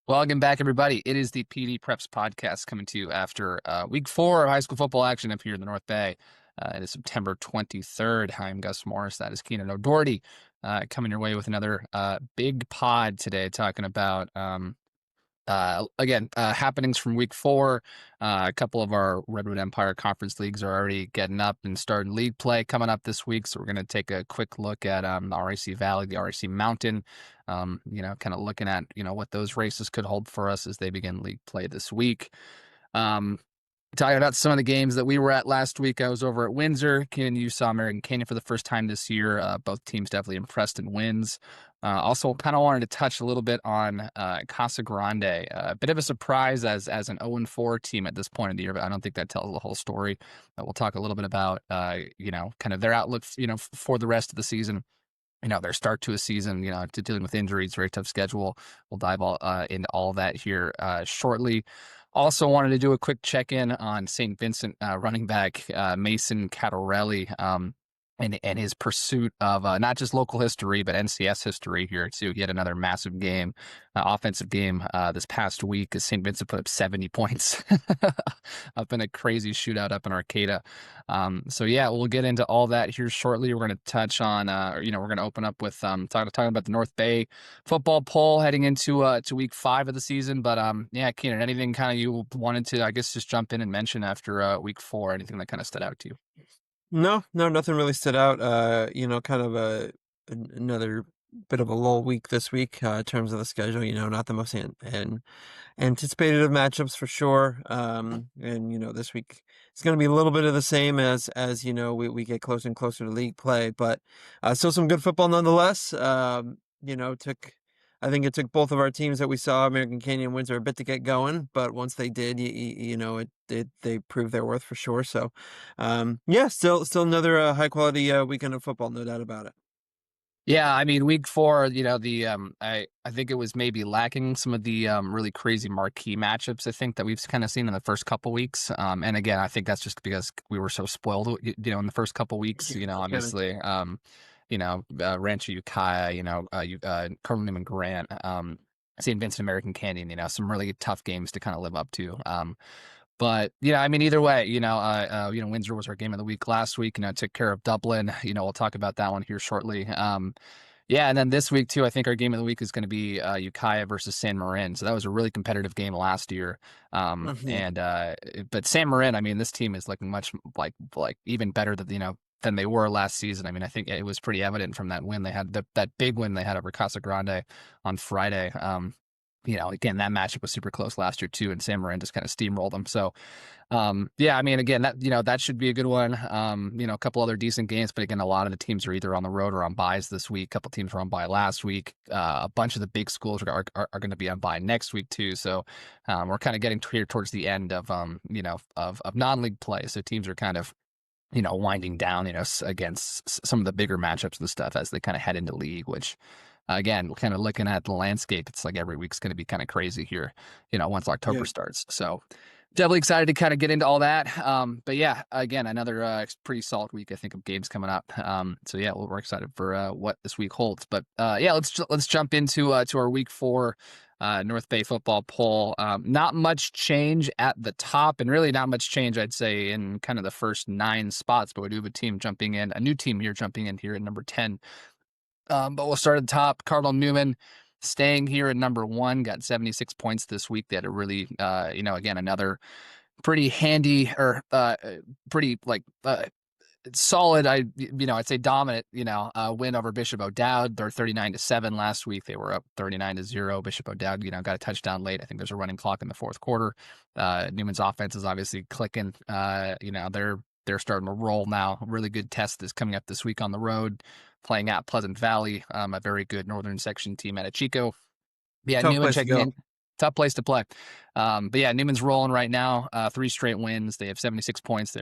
Welcome back, everybody. It is the PDPreps Podcast coming to you after week 4 of high school football action up here in the North Bay. It is September 23rd. I'm Gus Morris. That is Keenan O'Doherty coming your way with another big pod today talking about happenings from week 4. A couple of our Redwood Empire Conference leagues are already getting up and starting league play coming up this week. So we're going to take a quick look at the RAC Valley, the RAC Mountain, kind of looking at, what those races could hold for us as they begin league play this week. Talking about some of the games that we were at last week. I was over at Windsor. Kienan, you saw American Canyon for the first time this year. Both teams definitely impressed in wins. Also, kind of wanted to touch a little bit on Casa Grande. A bit of a surprise as an 0-4 team at this point of the year, but I don't think that tells the whole story. We'll talk a little bit about, kind of their outlook, for the rest of the season. Their start to a season, to dealing with injuries, very tough schedule. We'll dive into all of that here shortly. Also wanted to do a quick check-in on St. Vincent running back Mason Catarelli and his pursuit of not just local history, but NCS history here too. He had another massive game, offensive game this past week as St. Vincent put up 70 points up in a crazy shootout up in Arcata. We'll get into all that here shortly. We're going to touch on, we're going to open up with talking about the North Bay football poll heading into to week 5 of the season. But Keenan, anything kind of you wanted to, I guess, just jump in and mention after week 4? Anything that kind of stood out to you? No, nothing really stood out. Kind of another bit of a lull week this week in terms of the schedule. Not the most anticipated of matchups for sure. This week it's going to be a little bit of the same as we get closer and closer to league play, but still some good football nonetheless. I think it took both of our teams that we saw, American Canyon and Windsor, a bit to get going, but once they did, they proved their worth for sure. So, still another high quality weekend of football, no doubt about it. Yeah, I mean, week 4, I think it was maybe lacking some of the really crazy marquee matchups. I think that we've kind of seen in the first couple weeks. And again, I think that's just because we were so spoiled, in the first couple weeks. Obviously, Rancho Ukiah, Cardinal Newman Grant, St. Vincent American Canyon. Some really tough games to kind of live up to. But either way, Windsor was our game of the week last week. Took care of Dublin. We'll talk about that one here shortly. And then this week too, I think our game of the week is going to be Ukiah versus San Marin. So that was a really competitive game last year. But San Marin, this team is looking much like even better than they were last season. I think it was pretty evident from that win they had, that big win they had over Casa Grande on Friday. Again, that matchup was super close last year too, and San Marin just kind of steamrolled them. So, again, that should be a good one. A couple other decent games, but again, a lot of the teams are either on the road or on byes this week. A couple teams were on bye last week. A bunch of the big schools are going to be on bye next week too. So, we're kind of getting here towards the end of of non-league play. So teams are kind of winding down, against some of the bigger matchups and stuff as they kind of head into league, which, again, kind of looking at the landscape, it's like every week's going to be kind of crazy here, once October starts. So definitely excited to kind of get into all that. But yeah, again, another pretty solid week, I think, of games coming up. We're excited for what this week holds. But let's jump into to our week 4 North Bay football poll. Not much change at the top, and really not much change, I'd say, in kind of the first 9 spots. But we do have a new team here jumping in here at number 10. But we'll start at the top. Cardinal Newman staying here at number 1, got 76 points this week. They had a really, again, another pretty handy or pretty solid, I'd say dominant, win over Bishop O'Dowd. They're 39-7 last week. They were up 39-0. Bishop O'Dowd, got a touchdown late. I think there's a running clock in the fourth quarter. Newman's offense is obviously clicking. They're starting to roll now. A really good test is coming up this week on the road, playing at Pleasant Valley, a very good northern section team out of Chico. Yeah, Tough Newman place to checking go. in. Tough place to play. Newman's rolling right now. 3 straight wins. They have 76 points.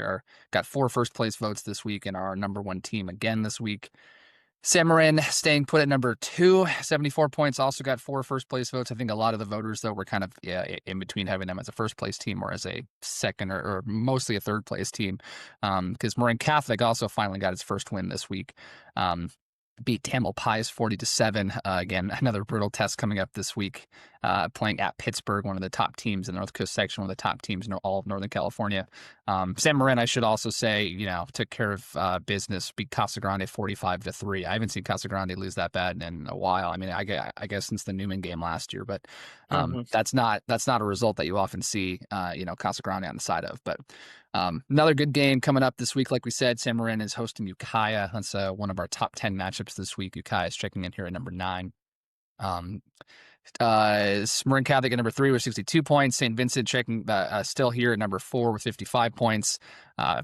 Got 4 first place votes this week and are our number 1 team again this week. San Marin staying put at number 2, 74 points, also got 4 first place votes. I think a lot of the voters, though, were kind of in between having them as a first place team or as a second or mostly a third place team, because Marin Catholic also finally got its first win this week. beat Tamalpais 40-7. Again, another brutal test coming up this week, playing at Pittsburgh, one of the top teams in the North Coast section, one of the top teams in all of Northern California. San Marin, I should also say, took care of business, beat Casa Grande 45-3. I haven't seen Casa Grande lose that bad in a while. I mean, I guess since the Newman game last year, but that's not a result that you often see, Casa Grande on the side of. But another good game coming up this week. Like we said, San Marin is hosting Ukiah. That's one of our top 10 matchups this week. Ukiah is checking in here at number 9. Marin Catholic at number 3 with 62 points. St. Vincent checking still here at number 4 with 55 points.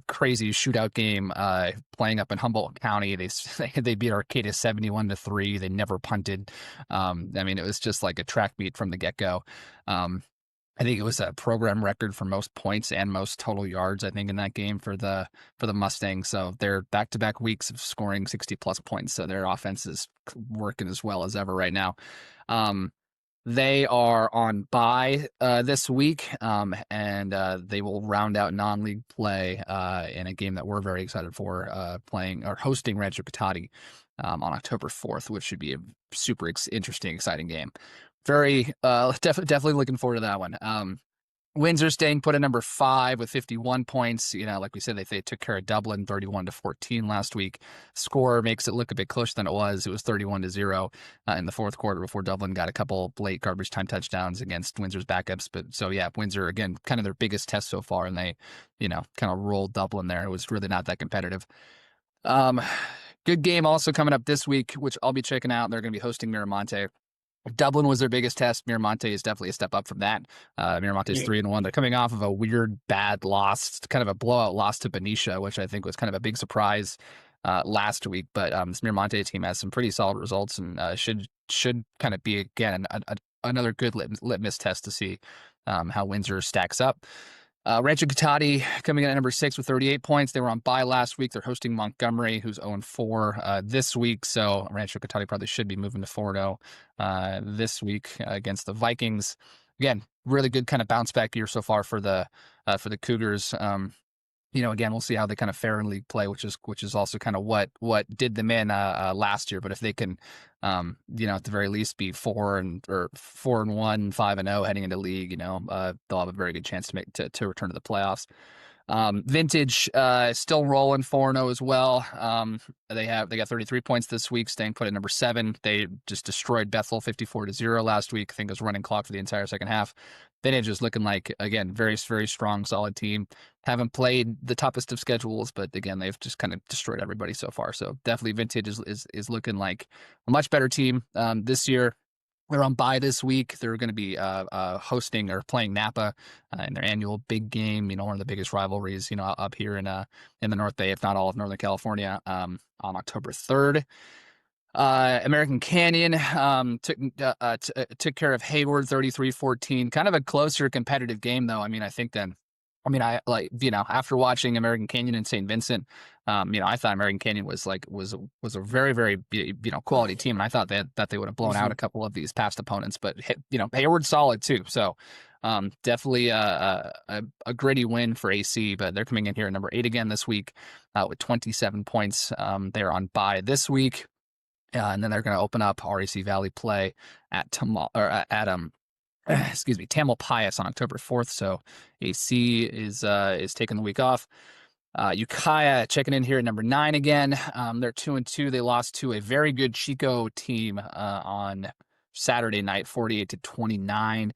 Crazy shootout game playing up in Humboldt County. They beat Arcata 71-3. They never punted. I mean, it was just like a track meet from the get-go. I think it was a program record for most points and most total yards, I think, in that game for the Mustangs. So they're back-to-back weeks of scoring 60-plus points. So their offense is working as well as ever right now. They are on bye this week, and they will round out non-league play in a game that we're very excited for, hosting Rancho Cotati on October 4th, which should be a super interesting, exciting game. Very definitely looking forward to that one. Windsor staying put at number 5 with 51 points. Like we said, they took care of Dublin 31-14 last week. Score makes it look a bit closer than it was. It was 31-0 in the fourth quarter before Dublin got a couple late garbage time touchdowns against Windsor's backups. But so yeah, Windsor again, kind of their biggest test so far, and they, kind of rolled Dublin there. It was really not that competitive. Good game also coming up this week, which I'll be checking out. They're going to be hosting Miramonte. Dublin was their biggest test. Miramonte is definitely a step up from that. Miramonte is 3-1. They're coming off of a weird, bad loss, kind of a blowout loss to Benicia, which I think was kind of a big surprise last week. But this Miramonte team has some pretty solid results and should kind of be, again, another good litmus test to see how Windsor stacks up. Rancho Cotati coming in at number 6 with 38 points. They were on bye last week. They're hosting Montgomery, who's 0-4 this week. So Rancho Cotati probably should be moving to 4-0 this week against the Vikings. Again, really good kind of bounce back year so far for the Cougars. Again, we'll see how they kind of fare in league play, which is also kind of what did them in last year. But if they can, at the very least be 4-1, 5-0 heading into league, they'll have a very good chance to return to the playoffs. Vintage still rolling 4-0 as well. They got 33 points this week, staying put at number 7. They just destroyed Bethel 54-0 last week. I think it was running clock for the entire second half. Vintage is looking like, again, very, very strong, solid team. Haven't played the toughest of schedules, but again, they've just kind of destroyed everybody so far. So definitely Vintage is looking like a much better team this year. They're on bye this week. They're going to be hosting or playing Napa in their annual big game. One of the biggest rivalries, up here in the North Bay, if not all of Northern California, on October 3rd. American Canyon took care of Hayward 33-14. Kind of a closer competitive game, though. After watching American Canyon and St. Vincent, I thought American Canyon was a very, very, quality team. And I thought that they would have blown out a couple of these past opponents, but Hayward's solid too. So, definitely a gritty win for AC, but they're coming in here at number 8 again this week, with 27 points. They're on bye this week. And then they're going to open up RAC Valley play at Tamalpais on October 4th. So AC is taking the week off. Ukiah checking in here at number 9 again. They're 2-2. They lost to a very good Chico team on Saturday night, 48-29.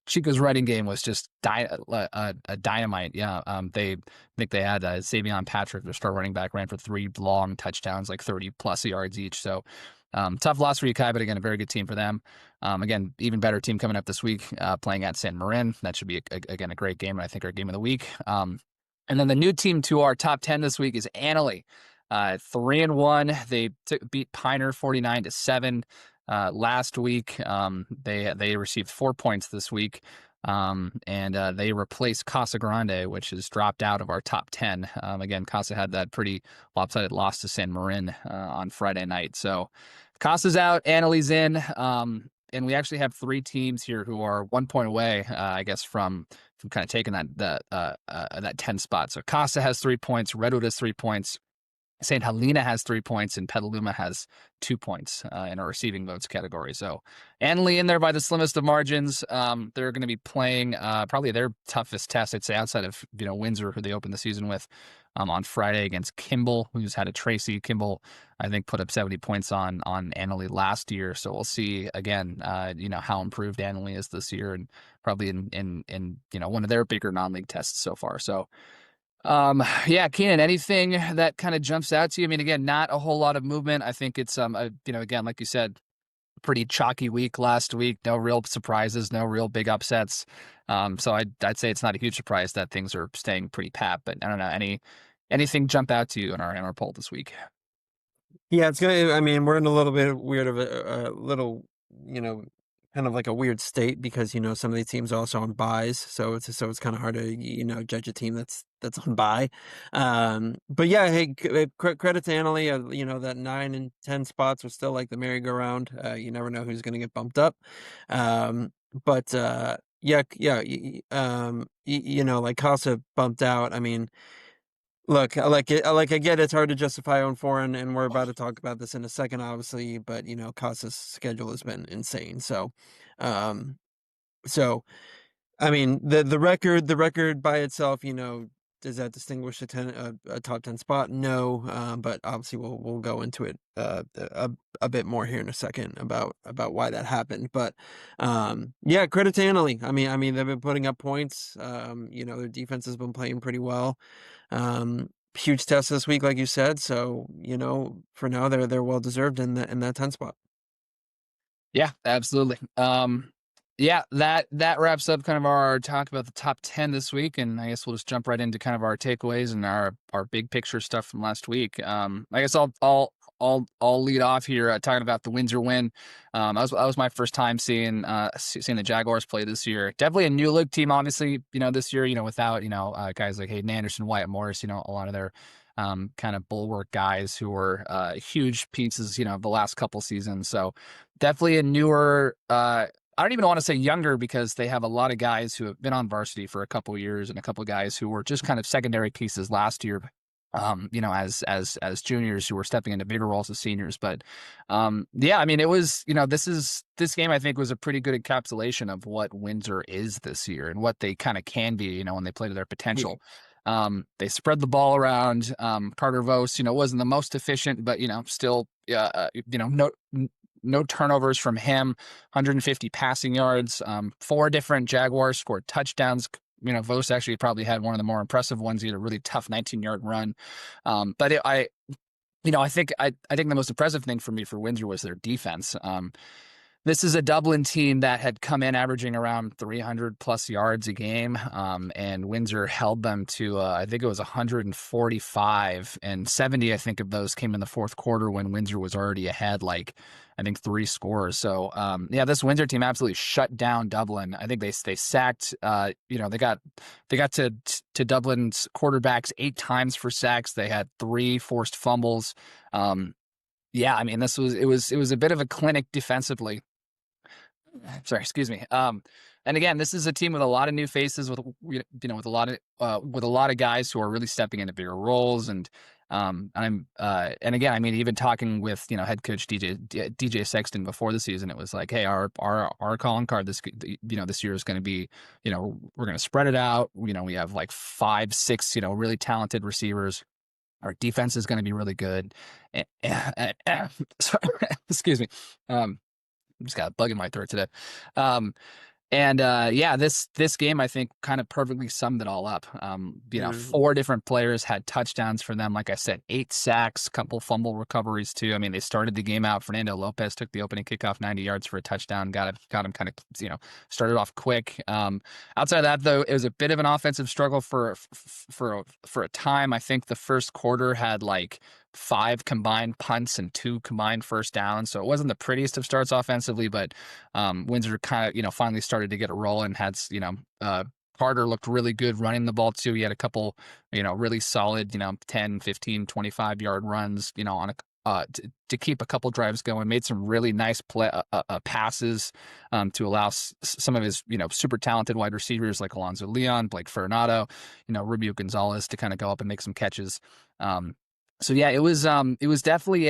Chico's running game was just a dynamite. Yeah. They had Savion Patrick, their star running back, ran for 3 long touchdowns, like 30-plus yards each. So tough loss for Ukiah, but again, a very good team for them. Again, even better team coming up this week, playing at San Marin. That should be, again, a great game, and I think our game of the week. And then the new team to our top 10 this week is Annalee. 3-1. They beat Piner 49-7. Last week, they received 4 points this week, and they replaced Casa Grande, which has dropped out of our top 10. Again, Casa had that pretty lopsided loss to San Marin on Friday night. So Casa's out, Annalee's in, and we actually have 3 teams here who are 1 point away, I guess, from kind of taking that 10 spot. So Casa has 3 points, Redwood has 3 points. St. Helena has 3 points and Petaluma has 2 points in our receiving votes category. So Annalee in there by the slimmest of margins. They're going to be playing probably their toughest test, I'd say, outside of Windsor, who they opened the season with, on Friday against Kimball, who's had a Tracy. Kimball, I think, put up 70 points on Annalee last year. So we'll see again, how improved Annalee is this year, and probably in one of their bigger non-league tests so far. So. Yeah, Keenan, anything that kind of jumps out to you? I mean, again, not a whole lot of movement. I think it's, again, like you said, pretty chalky week last week. No real surprises, no real big upsets. So I'd say it's not a huge surprise that things are staying pretty pat. But I don't know, anything jump out to you in our poll this week? Yeah, it's gonna. I mean, we're in a little bit weird of a little, you know, kind of like a weird state because some of these teams are also on buys, so it's kind of hard to judge a team that's on buy. But yeah, hey, credit to Annalee. That 9 and 10 spots are still like the merry-go-round. You never know who's gonna get bumped up. But yeah, yeah, like Casa bumped out. I mean. Look, I get it's hard to justify 0-4, and we're about to talk about this in a second, obviously, but Casa's schedule has been insane. Um, so I mean, the record by itself, does that distinguish a top 10 spot? No, but obviously we'll go into it a bit more here in a second about why that happened. But yeah, credit to Annalee. I mean they've been putting up points. Their defense has been playing pretty well. Huge test this week, like you said. So for now they're well deserved in that 10 spot. Yeah, absolutely. Yeah, that wraps up kind of our talk about the top 10 this week, and I guess we'll just jump right into kind of our takeaways and our big picture stuff from last week. I guess I'll lead off here talking about the Windsor win. That was my first time seeing the Jaguars play this year. Definitely a new league team, obviously. This year, without guys like Hayden Anderson, Wyatt Morris, a lot of their kind of bulwark guys who were huge pieces, the last couple seasons. So definitely a newer. I don't even want to say younger because they have a lot of guys who have been on varsity for a couple of years and a couple of guys who were just kind of secondary pieces last year, as juniors who were stepping into bigger roles as seniors. But yeah, I mean, it was, this game I think was a pretty good encapsulation of what Windsor is this year and what they kind of can be, when they play to their potential. They spread the ball around. Carter Vos, wasn't the most efficient, but still, no turnovers from him, 150 passing yards. 4 different Jaguars scored touchdowns. Vos actually probably had one of the more impressive ones. He had a really tough 19-yard run. But I think the most impressive thing for me for Windsor was their defense. This is a Dublin team that had come in averaging around 300 plus yards a game, and Windsor held them to, I think it was 145, and 70, I think, of those came in the fourth quarter when Windsor was already ahead, like, I think 3 scores. So, yeah, this Windsor team absolutely shut down Dublin. I think they sacked, they got to Dublin's quarterbacks 8 times for sacks. They had 3 forced fumbles. Yeah, I mean, it was a bit of a clinic defensively. Sorry, excuse me. And again, this is a team with a lot of new faces, with with a lot of guys who are really stepping into bigger roles. And and again, I mean, even talking with head coach DJ Sexton before the season, it was like, hey, our calling card this year is going to be, we're going to spread it out. We have like 5, 6 really talented receivers. Our defense is going to be really good. Sorry, excuse me. Just got a bug in my throat today. Yeah, this game I think kind of perfectly summed it all up. 4 different players had touchdowns for them. Like I said, 8 sacks, couple fumble recoveries too. I mean, they started the game out. Fernando Lopez took the opening kickoff 90 yards for a touchdown. Got him kind of started off quick. Outside of that though, it was a bit of an offensive struggle for a time. I think the first quarter had like 5 combined punts and 2 combined first downs. So it wasn't the prettiest of starts offensively, but Windsor kind of, finally started to get a roll and had, Carter looked really good running the ball too. He had a couple, really solid, 10, 15, 25-yard runs, on to keep a couple drives going, made some really nice passes to allow some of his, super talented wide receivers like Alonzo Leon, Blake Fernato, Rubio Gonzalez to kind of go up and make some catches. So yeah, it was definitely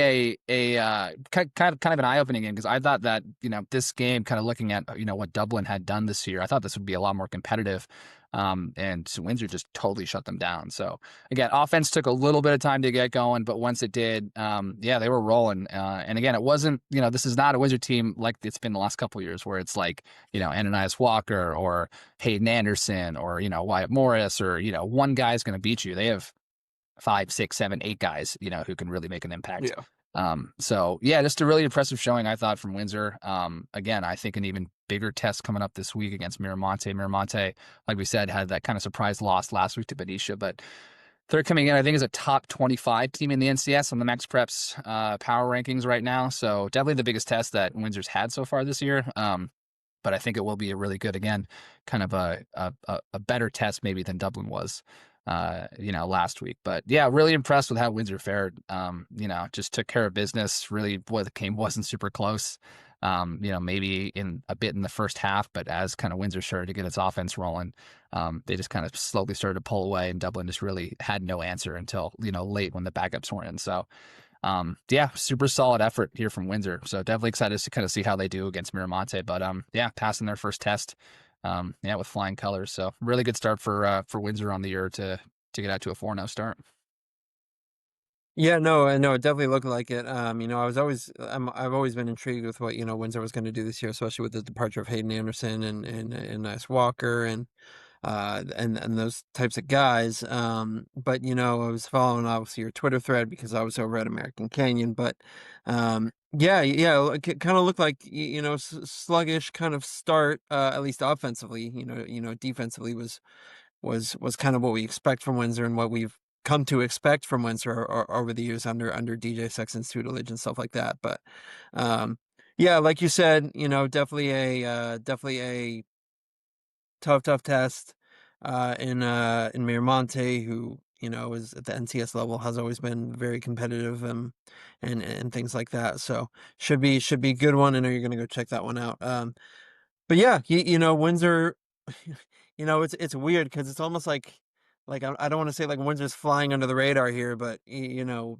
a kind of an eye-opening game because I thought that, this game, kind of looking at, what Dublin had done this year, I thought this would be a lot more competitive. And Windsor just totally shut them down. So again, offense took a little bit of time to get going, but once it did, yeah, they were rolling. And again, it wasn't, this is not a Windsor team like it's been the last couple of years where it's like, Ananias Walker or Hayden Anderson or, Wyatt Morris or, one guy's going to beat you. They have 5, 6, 7, 8 guys, who can really make an impact. Yeah. So yeah, just a really impressive showing, I thought, from Windsor. Again, I think an even bigger test coming up this week against Miramonte. Miramonte, like we said, had that kind of surprise loss last week to Benicia, but they're coming in, I think, as a top 25 team in the NCS on the Max Preps power rankings right now. So definitely the biggest test that Windsor's had so far this year. But I think it will be a really good, again, kind of a better test maybe than Dublin was, last week. But yeah, really impressed with how Windsor fared. Just took care of business. Really, boy, the game wasn't super close. Maybe in a bit in the first half, but as kind of Windsor started to get its offense rolling, they just kind of slowly started to pull away, and Dublin just really had no answer until, late when the backups were in. So, yeah, super solid effort here from Windsor. So definitely excited to kind of see how they do against Miramonte. But yeah, passing their first test, yeah, with flying colors. So really good start for Windsor on the year to get out to a 4-0 start. Yeah, no, I know it definitely looked like it. I've always been intrigued with what, Windsor was going to do this year, especially with the departure of Hayden Anderson and Nice Walker and those types of guys. But I was following obviously your Twitter thread because I was over at American Canyon. But yeah, it kind of looked like sluggish kind of start, at least offensively. Defensively was kind of what we expect from Windsor and what we've come to expect from Windsor over the years under DJ Sexton's tutelage and stuff like that. But yeah, like you said, definitely a tough test in Miramonte, who is at the NCS level, has always been very competitive and things like that. So should be a good one. I know you're gonna go check that one out. But yeah, Windsor, it's weird because it's almost like I don't want to say like Windsor's flying under the radar here, but y-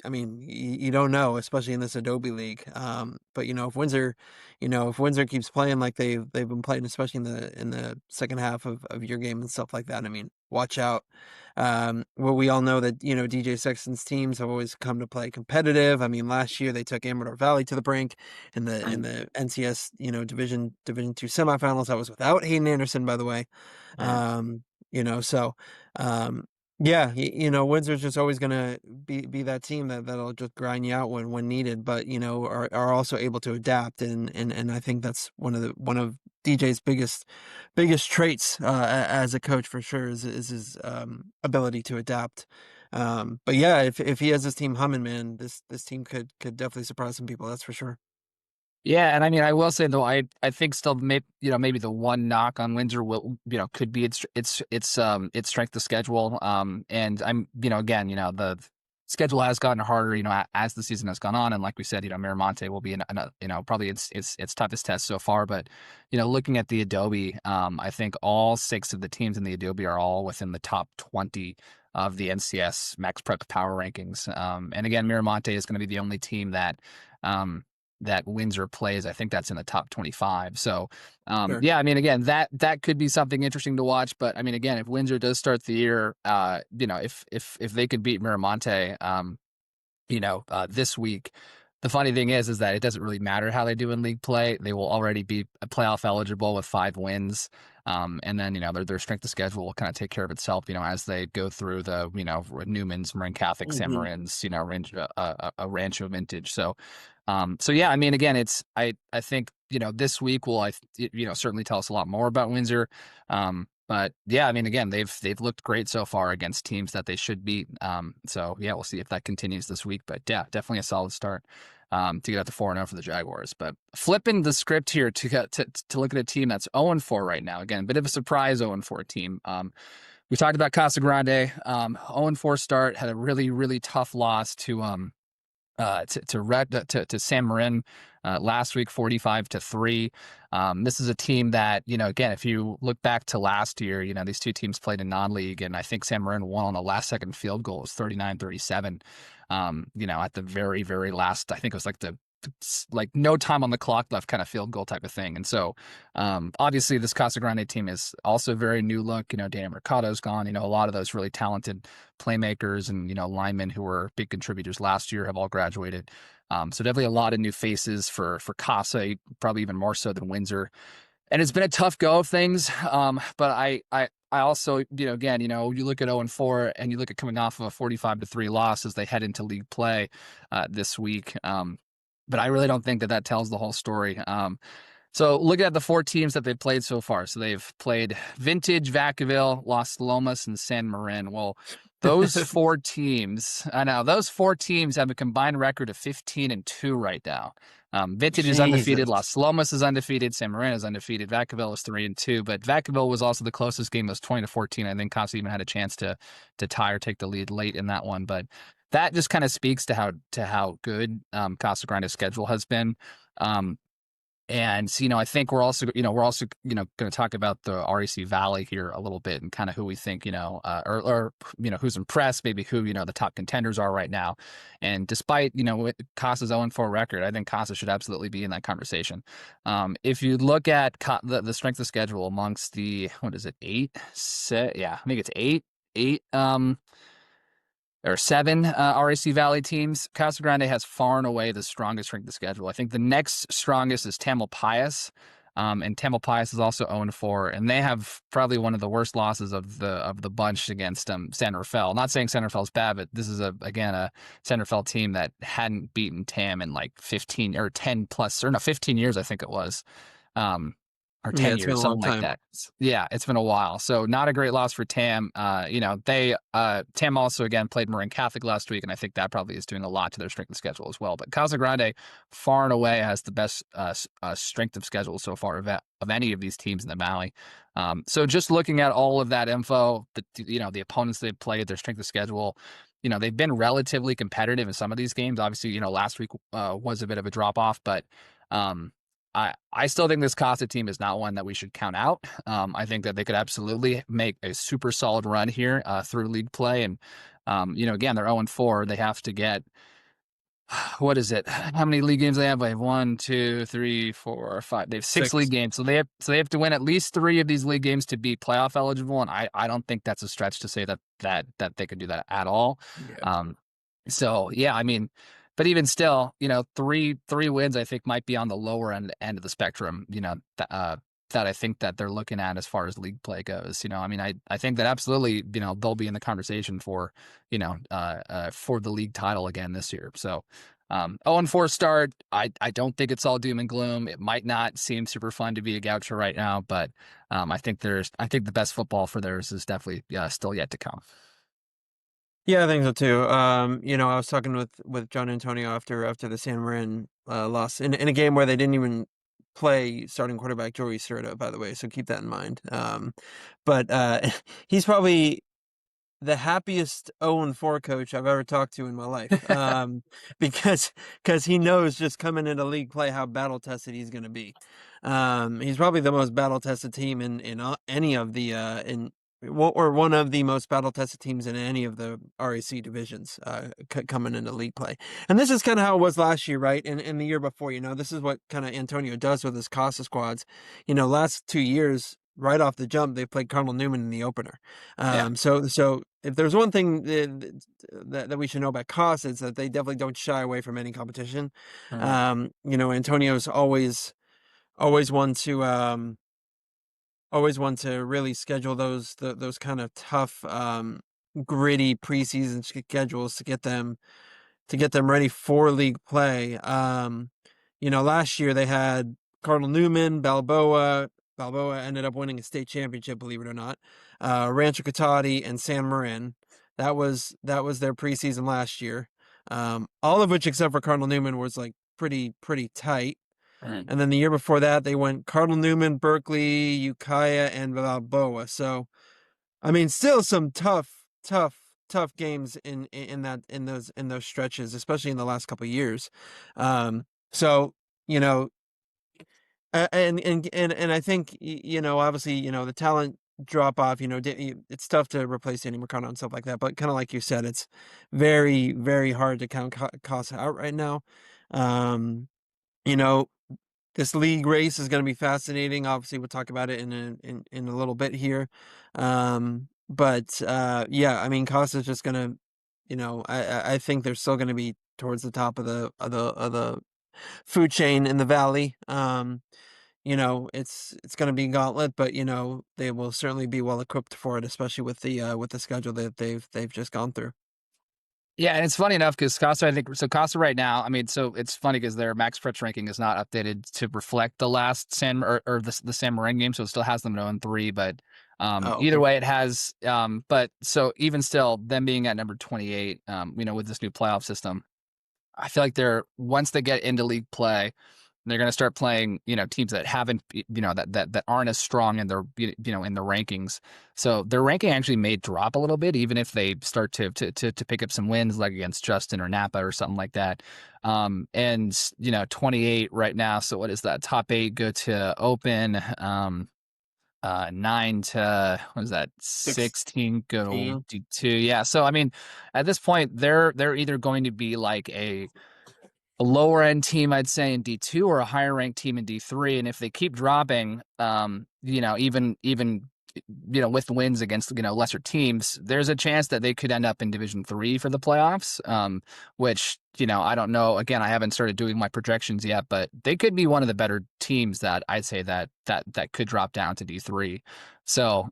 I mean, you don't know, especially in this Adobe League. But if Windsor keeps playing like they've been playing, especially in the second half of your game and stuff like that, I mean, watch out. Well, we all know that DJ Sexton's teams have always come to play competitive. I mean, last year they took Amador Valley to the brink in the NCS Division 2 semifinals. That was without Hayden Anderson, by the way. Right. So yeah, Windsor's just always gonna be that team that'll just grind you out when needed, but are also able to adapt, and I think that's one of DJ's biggest traits as a coach for sure is his ability to adapt. But yeah, if he has this team humming, man, this team could definitely surprise some people. That's for sure. Yeah, and I mean, I will say though, I think still maybe the one knock on Windsor will could be its strength of schedule. And I'm again the schedule has gotten harder as the season has gone on, and like we said, Miramonte will be in probably its toughest test so far. But looking at the Adobe, I think all 6 of the teams in the Adobe are all within the top 20 of the NCS Max Prep Power Rankings. And again, Miramonte is going to be the only team that Windsor plays. I think that's in the top 25. So, Sure. yeah, I mean, again, that could be something interesting to watch. But I mean, again, if Windsor does start the year, if they could beat Miramonte, this week. The funny thing is that it doesn't really matter how they do in league play. They will already be playoff eligible with 5 wins. And then, their strength of schedule will kind of take care of itself, as they go through the, Newman's, Marin Catholic, San Hmm. Marin's, a Rancho vintage. So yeah, I mean, again, I think, this week will, certainly tell us a lot more about Windsor. But yeah, I mean, again, they've looked great so far against teams that they should beat. So yeah, we'll see if that continues this week. But yeah, definitely a solid start to get out to 4-0 for the Jaguars. But flipping the script here to look at a team that's 0-4 right now. Again, a bit of a surprise 0-4 team. We talked about Casa Grande. 0-4 start, had a really, really tough loss to to San Marin last week, 45-3. This is a team that, again, if you look back to last year, these two teams played in non-league, and I think San Marin won on a last-second field goal. It was 39-37. At the very, very last, I think it was like no time on the clock left kind of field goal type of thing. And so obviously this Casa Grande team is also very new look. Daniel Mercado's gone. A lot of those really talented playmakers and linemen who were big contributors last year have all graduated. So definitely a lot of new faces for Casa, probably even more so than Windsor. And it's been a tough go of things. But I also, again, you look at 0-4 and you look at coming off of a 45-3 loss as they head into league play this week. But I really don't think that tells the whole story. So looking at the 4 teams that they've played so far. So they've played Vintage, Vacaville, Las Lomas, and San Marin. Well, those 4 teams, those 4 teams have a combined record of 15-2 right now. Vintage is undefeated. Las Lomas is undefeated. San Marin is undefeated. Vacaville is 3-2. But Vacaville was also the closest game. It was 20-14. I think Casa even had a chance to tie or take the lead late in that one. But that just kind of speaks to how good Casa Grande's schedule has been. And I think we're also going to talk about the REC Valley here a little bit and kind of who we think, or who's impressed, maybe who, the top contenders are right now. And despite, Casa's 0-4 record, I think Casa should absolutely be in that conversation. If you look at the strength of schedule amongst the, what is it, 8? I think it's 8 or 7 REC Valley teams. Casa Grande has far and away the strongest strength of schedule. I think the next strongest is Tamalpais, and Tamalpais is also 0-4, and they have probably one of the worst losses of the bunch against San Rafael. Not saying San Rafael's bad, but this is a San Rafael team that hadn't beaten Tam in like 15 or 10 plus, or no, 15 years, I think it was. Or 10 years, something like that. Yeah, it's been a while. So not a great loss for Tam. Tam also, again, played Marin Catholic last week, and I think that probably is doing a lot to their strength of schedule as well. But Casa Grande, far and away, has the best strength of schedule so far of any of these teams in the Valley. So just looking at all of that info, the opponents they've played, their strength of schedule, they've been relatively competitive in some of these games. Obviously, last week was a bit of a drop-off, but I still think this Casa team is not one that we should count out. I think that they could absolutely make a super solid run here through league play. And, again, they're 0-4. They have to get, what is it? How many league games they have? They have 1, 2, 3, 4, 5. They have 6 league games. So they have to win at least 3 of these league games to be playoff eligible. And I don't think that's a stretch to say that they could do that at all. Yeah. But even still, 3 wins I think might be on the lower end of the spectrum, that I think that they're looking at as far as league play goes. I think that absolutely, they'll be in the conversation for the league title again this year. So 0-4 start, I don't think it's all doom and gloom. It might not seem super fun to be a Gaucho right now, but I think the best football for theirs is definitely still yet to come. Yeah, I think so too. I was talking with John Antonio after the San Marin loss in a game where they didn't even play starting quarterback Joey Serta, by the way, so keep that in mind. But he's probably the happiest 0-4 coach I've ever talked to in my life, because he knows just coming into league play how battle tested he's going to be. He's probably the most battle tested team in any of the or one of the most battle-tested teams in any of the REC divisions coming into league play. And this is kind of how it was last year, right? And the year before, this is what kind of Antonio does with his Casa squads. Last 2 years, right off the jump, they played Cardinal Newman in the opener. So if there's one thing that we should know about Casa, it's that they definitely don't shy away from any competition. Antonio's always one to... always want to really schedule those kind of tough, gritty preseason schedules to get them ready for league play. Last year they had Cardinal Newman, Balboa. Balboa ended up winning a state championship, believe it or not. Rancho Cotati and San Marin. That was their preseason last year. All of which, except for Cardinal Newman, was like pretty tight. Right. And then the year before that, they went Cardinal Newman, Berkeley, Ukiah, and Balboa. So, still some tough tough games in those stretches, especially in the last couple of years. So you know, and I think obviously the talent drop off. It's tough to replace Danny McConnell and stuff like that. But kind of like you said, it's very very hard to count Casa out right now. Um, you know, this league race is going to be fascinating. Obviously, we'll talk about it in a little bit here. But yeah, I mean, Costa's just going to, I think they're still going to be towards the top of the food chain in the valley. It's going to be gauntlet, but they will certainly be well equipped for it, especially with the schedule that they've just gone through. Yeah, and it's funny enough because Costa, I think, so Costa right now, I mean, so it's funny because their max preps ranking is not updated to reflect the last or the San Marin game, so it still has them at 0-3, but Oh, either okay. way it has, but so even still, them being at number 28, with this new playoff system, I feel like once they get into league play, they're going to start playing, teams that haven't, that aren't as strong in their, in the rankings. So their ranking actually may drop a little bit, even if they start to pick up some wins, like against Justin or Napa or something like that. And 28 right now. So what is that? Top 8 go to open. 9 to what is that? 16 go 16. D2. Yeah. So I mean, at this point, they're either going to be like a lower end team, I'd say, in D2 or a higher ranked team in D3. And if they keep dropping, even with wins against lesser teams, there's a chance that they could end up in Division 3 for the playoffs. Which I don't know. Again, I haven't started doing my projections yet, but they could be one of the better teams that I'd say that could drop down to D3. So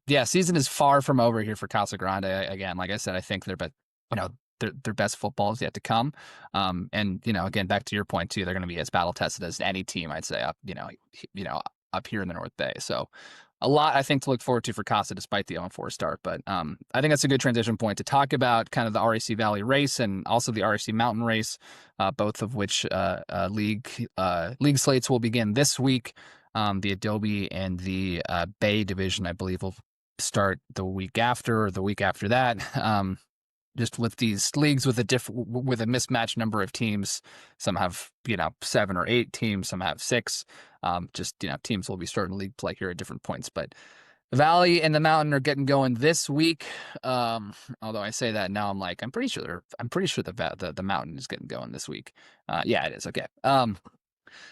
yeah, season is far from over here for Casa Grande. Again, like I said, I think they're their best football is yet to come. And again, back to your point too, they're going to be as battle tested as any team, I'd say, up here in the North Bay. So a lot, I think, to look forward to for Casa, despite the 0-4 start. But I think that's a good transition point to talk about kind of the RAC Valley race and also the RAC Mountain race, both of which league slates will begin this week. The Adobe and the Bay division, I believe, will start the week after or the week after that. Just with these leagues with a mismatched number of teams, some have 7 or 8 teams, some have 6. Teams will be starting league play here at different points. But the Valley and the Mountain are getting going this week. Although I say that now, I'm pretty sure the Mountain is getting going this week. Yeah, it is. Okay.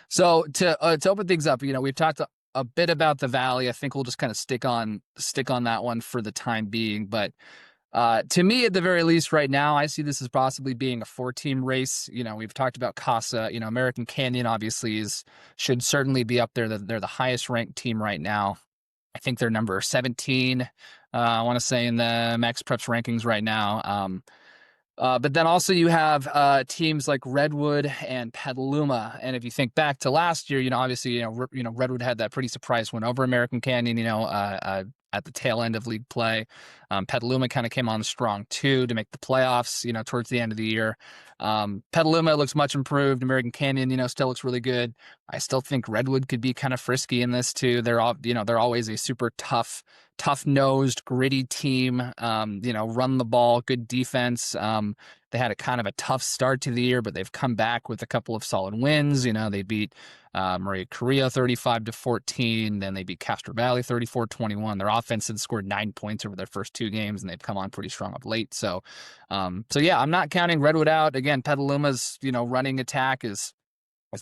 So to open things up, we've talked a bit about the Valley. I think we'll just kind of stick on that one for the time being, but. To me, at the very least, right now, I see this as possibly being a 4-team race. We've talked about Casa. American Canyon obviously should certainly be up there. They're the highest ranked team right now. I think they're number 17. I want to say in the Max Preps rankings right now. But then also you have teams like Redwood and Petaluma, and if you think back to last year, obviously Redwood had that pretty surprise win over American Canyon, at the tail end of league play. Petaluma kind of came on strong too to make the playoffs, towards the end of the year. Petaluma looks much improved. American Canyon, still looks really good. I still think Redwood could be kind of frisky in this too. They're always a super tough-nosed, gritty team. Run the ball, good defense. They had a kind of a tough start to the year, but they've come back with a couple of solid wins. They beat Maria Correa 35-14. Then they beat Castro Valley 34-21. Their offense had scored 9 points over their first 2 games, and they've come on pretty strong of late. So yeah, I'm not counting Redwood out. Again, Petaluma's running attack is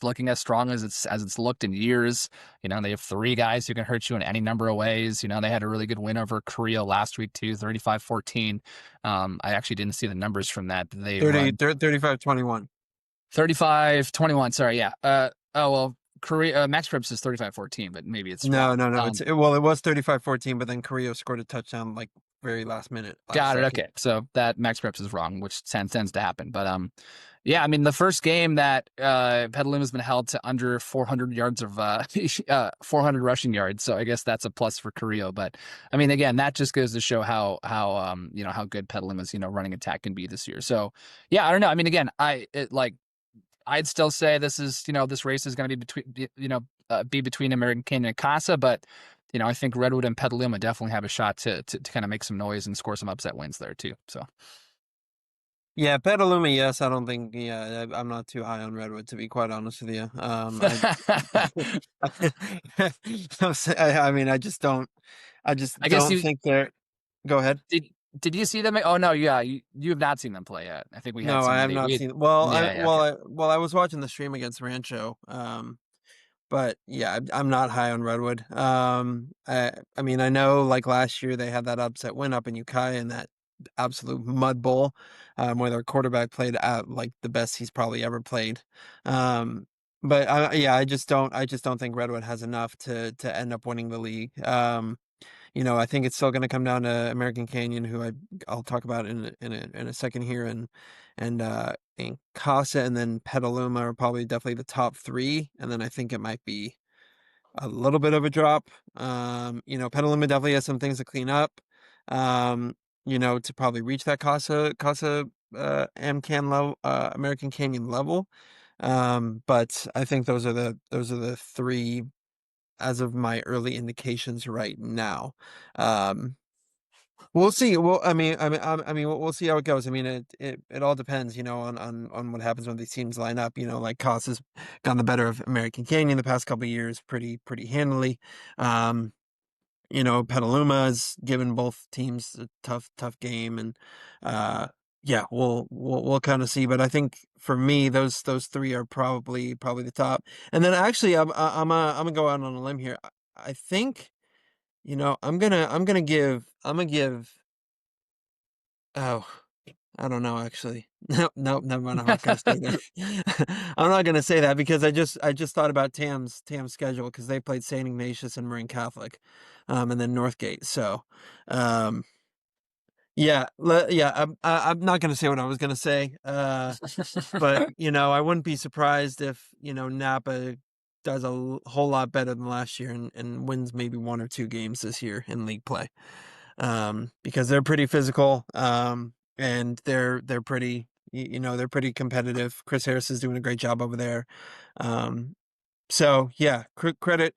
looking as strong as it's looked in years. They have 3 guys who can hurt you in any number of ways. They had a really good win over Korea last week too, 35-14. I actually didn't see the numbers from that. They 35-21. 35-21. Sorry, yeah. Well, Korea Max Preps is 35-14, but maybe it's No, wrong. no, no. It was 35-14, but then Korea scored a touchdown like very last minute. Got it. Second. Okay, so that Max Preps is wrong, which tends to happen. But yeah, I mean the first game that Petaluma's been held to under 400 yards of 400 rushing yards, so I guess that's a plus for Korea. But I mean, again, that just goes to show how good Petaluma's running attack can be this year. So yeah, I don't know. I mean, again, I'd still say this race is going to be between American Canyon and Casa, but I think Redwood and Petaluma definitely have a shot to kind of make some noise and score some upset wins there too. So Yeah, Petaluma, yes. I don't think. Yeah, I'm not too high on Redwood, to be quite honest with you. I mean, I just don't. I just I guess don't you think they're. Go ahead. did. Did you see them? Oh no, yeah, you have not seen them play yet. I think we had No, I have somebody. not We seen. Well, Yeah, yeah, okay. I was watching the stream against Rancho. But yeah, I'm not high on Redwood. I mean, I know like last year they had that upset win up in Ukiah in that absolute mud bowl, where their quarterback played at like the best he's probably ever played. Um, but yeah, I just don't think Redwood has enough to end up winning the league. I think it's still going to come down to American Canyon, who I'll talk about in a second here, and Casa and then Petaluma are probably definitely the top three, and then I think it might be a little bit of a drop. Petaluma definitely has some things to clean up. Um, to probably reach that Casa AmCan level, American Canyon level. But I think those are the three as of my early indications right now. Um, we'll see. Well, I mean, we'll see how it goes. I mean, it all depends, on what happens when these teams line up. Like Cost has gotten the better of American Canyon the past couple of years, pretty handily. Um, Petaluma has given both teams a tough game, and yeah, we'll kind of see. But I think for me, those three are probably the top. And then actually, I'm gonna go out on a limb here. I think I'm gonna give. Oh, I don't know actually. No, never mind. I'm not gonna say that. I'm not gonna say that because I just thought about Tam's schedule because they played St. Ignatius and Marine Catholic, and then Northgate. So, um, yeah, yeah. I'm not gonna say what I was gonna say. But I wouldn't be surprised if Napa does whole lot better than last year and wins maybe one or two games this year in league play. Because they're pretty physical, and they're pretty, they're pretty competitive. Chris Harris is doing a great job over there. Um, so yeah, credit,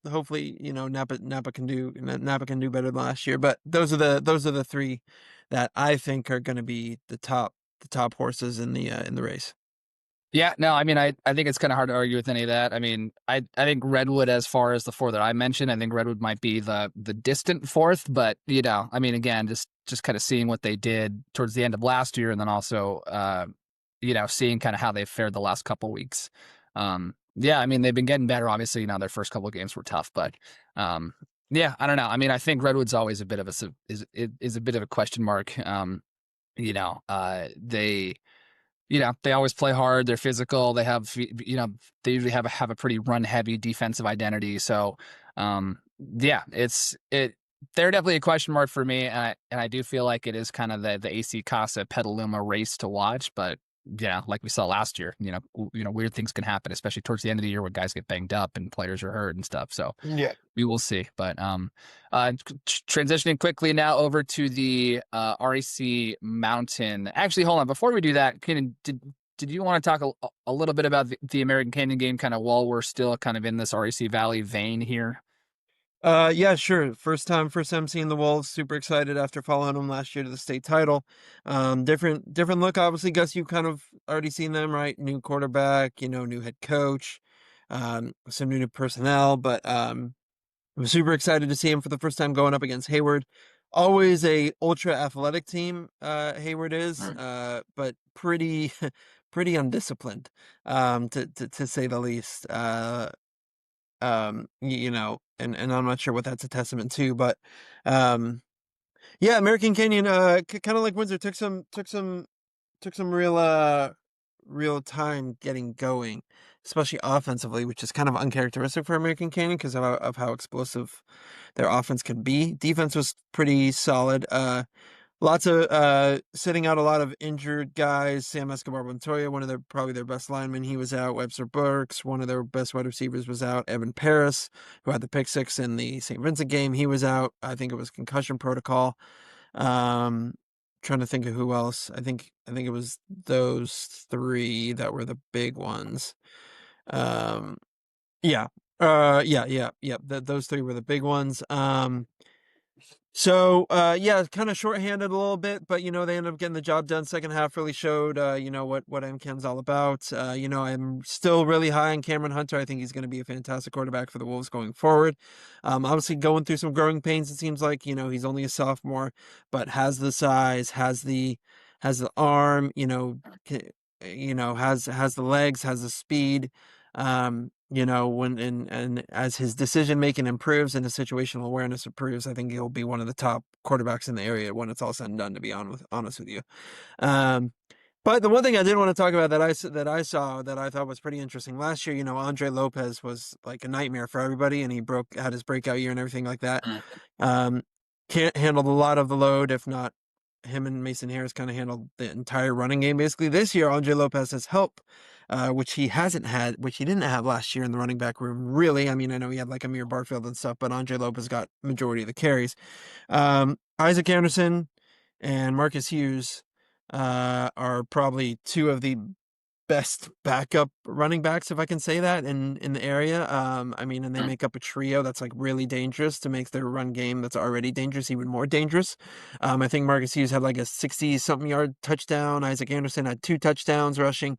hopefully, Napa can do better than last year. But those are the three that I think are going to be the top horses in the race. Yeah, no, I mean, I think it's kind of hard to argue with any of that. I mean, I think Redwood, as far as the four that I mentioned, I think Redwood might be the distant fourth, but I mean, again, just kind of seeing what they did towards the end of last year, and then also, seeing kind of how they've fared the last couple weeks. Yeah, I mean, they've been getting better. Obviously, their first couple of games were tough, but yeah, I don't know. I mean, I think Redwood's always a bit of is a bit of a question mark. They they always play hard. They're physical. They have, they usually have a pretty run heavy defensive identity. So, yeah, they're definitely a question mark for me. And I do feel like it is kind of the AC Casa Petaluma race to watch. But yeah, like we saw last year, weird things can happen, especially towards the end of the year when guys get banged up and players are hurt and stuff. So Yeah. we will see. But transitioning quickly now over to the REC Mountain. Actually, hold on. Before we do that, Kienan, did you want to talk a little bit about the American Canyon game, kind of while we're still kind of in this REC Valley vein here? Yeah, sure. First time seeing the Wolves. Super excited after following them last year to the state title. Different look. Obviously, Gus, you kind of already seen them, right? New quarterback, new head coach, some new personnel, but I'm super excited to see him for the first time going up against Hayward. Always a ultra athletic team, Hayward is, but pretty pretty undisciplined, to say the least. And I'm not sure what that's a testament to, but yeah, American Canyon, kind of like Windsor, took some real time getting going, especially offensively, which is kind of uncharacteristic for American Canyon because of how explosive their offense can be. Defense was pretty solid. Lots of sitting out a lot of injured guys. Sam Escobar Montoya, one of their probably their best linemen, he was out. Webster Burks, one of their best wide receivers, was out. Evan Paris, who had the pick six in the St. Vincent game, he was out. I think it was concussion protocol. Um, Trying to think of who else. I think it was those three that were the big ones. Um, yeah. Yeah. Those three were the big ones. Yeah, kind of shorthanded a little bit, but they ended up getting the job done. Second half really showed what MCAN's all about. I'm still really high on Cameron Hunter. I think he's going to be a fantastic quarterback for the Wolves going forward. Obviously going through some growing pains. It seems like he's only a sophomore, but has the size, has the arm. Has the legs, has the speed. When and as his decision making improves and his situational awareness improves, I think he'll be one of the top quarterbacks in the area when it's all said and done, to be honest with you. Um, but the one thing I did want to talk about that I saw that I thought was pretty interesting last year, Andre Lopez was like a nightmare for everybody, and he had his breakout year and everything like that. Um, can't handled a lot of the load, if not him and Mason Harris kind of handled the entire running game. Basically, this year Andre Lopez has help, which he didn't have last year in the running back room. Really, I mean, I know he had like Amir Barfield and stuff, but Andre Lopez got majority of the carries. Isaac Anderson and Marcus Hughes are probably two of the best backup running backs, if I can say that, in the area. And they make up a trio that's like really dangerous to make their run game that's already dangerous even more dangerous. I think Marcus Hughes had like a 60-something yard touchdown. Isaac Anderson had 2 touchdowns rushing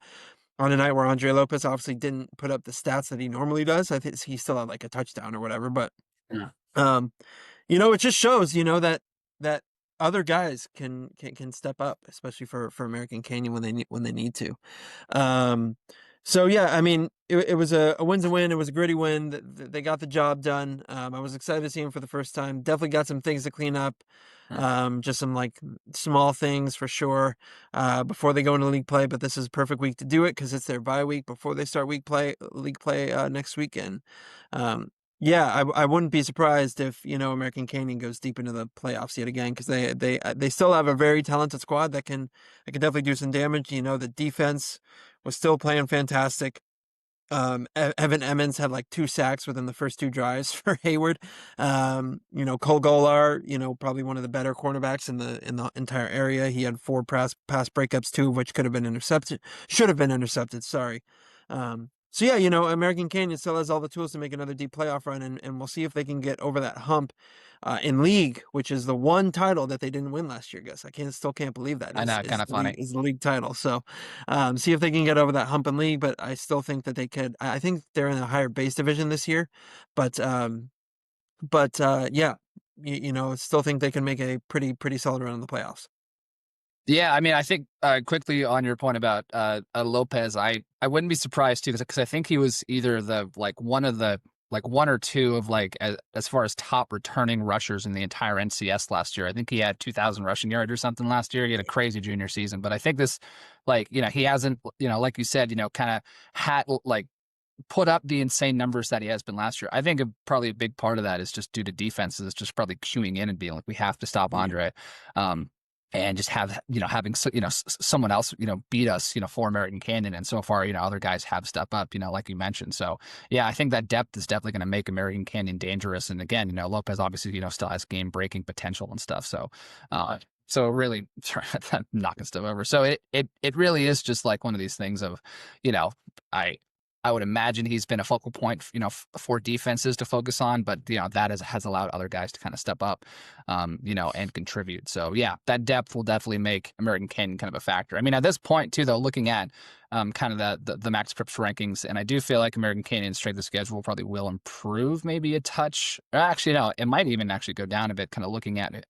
on a night where Andre Lopez obviously didn't put up the stats that he normally does. I think he still had like a touchdown or whatever, but um, it just shows, that other guys can step up, especially for American Canyon when they need to. Um, so yeah, I mean, it was a win's a win. It was a gritty win. They got the job done. I was excited to see him for the first time. Definitely got some things to clean up. Just some like small things for sure, before they go into league play. But this is a perfect week to do it because it's their bye week before they start league play next weekend. Yeah, I wouldn't be surprised if American Canyon goes deep into the playoffs yet again because they still have a very talented squad that can definitely do some damage. The defense was still playing fantastic. Evan Emmons had like 2 sacks within the first 2 drives for Hayward. Cole Golar, probably one of the better cornerbacks in the entire area. He had 4 pass breakups, 2 of which should have been intercepted. Sorry. So yeah, American Canyon still has all the tools to make another deep playoff run, and we'll see if they can get over that hump in league, which is the one title that they didn't win last year. I guess still can't believe that I know, kind of funny. is the league title. So, see if they can get over that hump in league. But I still think that they could. I think they're in a higher base division this year, but yeah, still think they can make a pretty solid run in the playoffs. Yeah, I mean, I think quickly on your point about Lopez, I wouldn't be surprised too because I think he was either the one of the 1 or 2 of as far as top returning rushers in the entire NCS last year. I think he had 2,000 rushing yards or something last year. He had a crazy junior season, but I think this, he hasn't, like you said, kind of had put up the insane numbers that he has been last year. I think probably a big part of that is just due to defenses. It's just probably queuing in and being like, we have to stop Andre. And just having someone else beat us for American Canyon, and so far other guys have stepped up like you mentioned. So yeah, I think that depth is definitely going to make American Canyon dangerous. And again, Lopez obviously still has game breaking potential and stuff. So really, sorry, I'm knocking stuff over. So it really is just like one of these things of I would imagine he's been a focal point, for defenses to focus on, but that has allowed other guys to kind of step up, and contribute. So yeah, that depth will definitely make American Canyon kind of a factor. I mean, at this point too, though, looking at kind of the Max Preps rankings, and I do feel like American Canyon's strength of schedule probably will improve maybe a touch. Actually, no, it might even actually go down a bit. Kind of looking at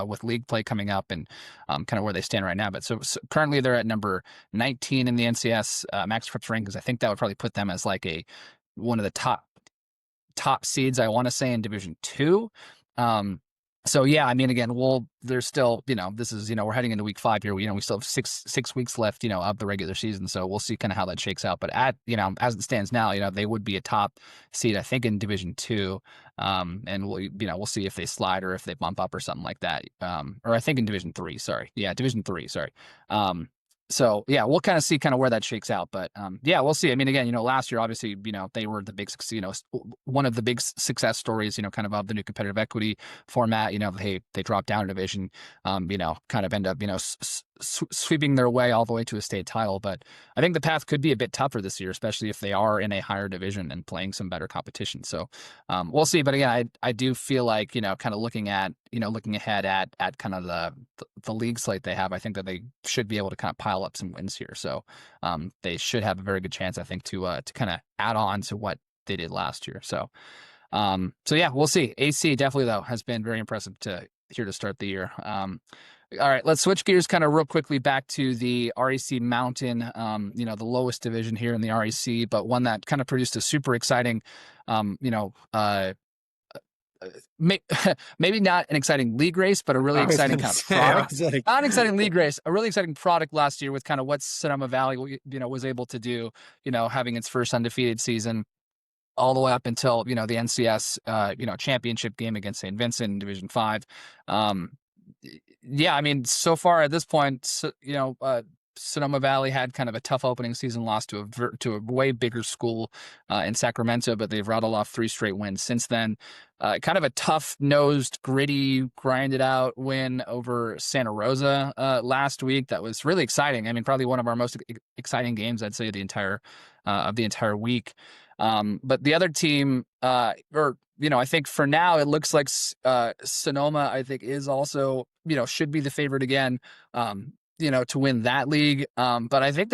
with league play coming up and kind of where they stand right now. But so currently they're at number 19 in the NCS Max Preps rankings. I think that would probably put them as like one of the top seeds, I want to say, in Division 2. So yeah, I mean, again, there's still, this is, we're heading into week 5 here. We still have six weeks left, of the regular season. So we'll see kind of how that shakes out. But as it stands now, they would be a top seed, I think, in Division 2. And we'll see if they slide or if they bump up or something like that. Or I think in Division 3, sorry. Yeah, Division 3, sorry. So yeah, we'll kind of see kind of where that shakes out, but yeah, we'll see. I mean, again, last year obviously, they were the big, one of the big success stories, kind of the new competitive equity format. They dropped down a division, kind of end up, sweeping their way all the way to a state title. But I think the path could be a bit tougher this year, especially if they are in a higher division and playing some better competition. So we'll see. But again, I do feel like, kind of looking ahead at kind of the league slate they have, I think that they should be able to kind of pile up some wins here. So they should have a very good chance, I think, to kind of add on to what they did last year. So yeah, we'll see. AC definitely though has been very impressive to start the year. All right, let's switch gears kind of real quickly back to the REC Mountain, the lowest division here in the REC, but one that kind of produced a super exciting, maybe not an exciting league race, but a really exciting kind of product. Not an exciting league race, a really exciting product last year with kind of what Sonoma Valley, was able to do, having its first undefeated season all the way up until, the NCS, championship game against St. Vincent in Division 5. Yeah, I mean, so far at this point, Sonoma Valley had kind of a tough opening season, lost to a way bigger school in Sacramento, but they've rattled off 3 straight wins since then. Kind of a tough-nosed, gritty, grinded-out win over Santa Rosa last week. That was really exciting. I mean, probably one of our most exciting games, I'd say, of the entire week. But the other team, I think for now it looks like Sonoma, I think, is also, should be the favorite again, to win that league. But I think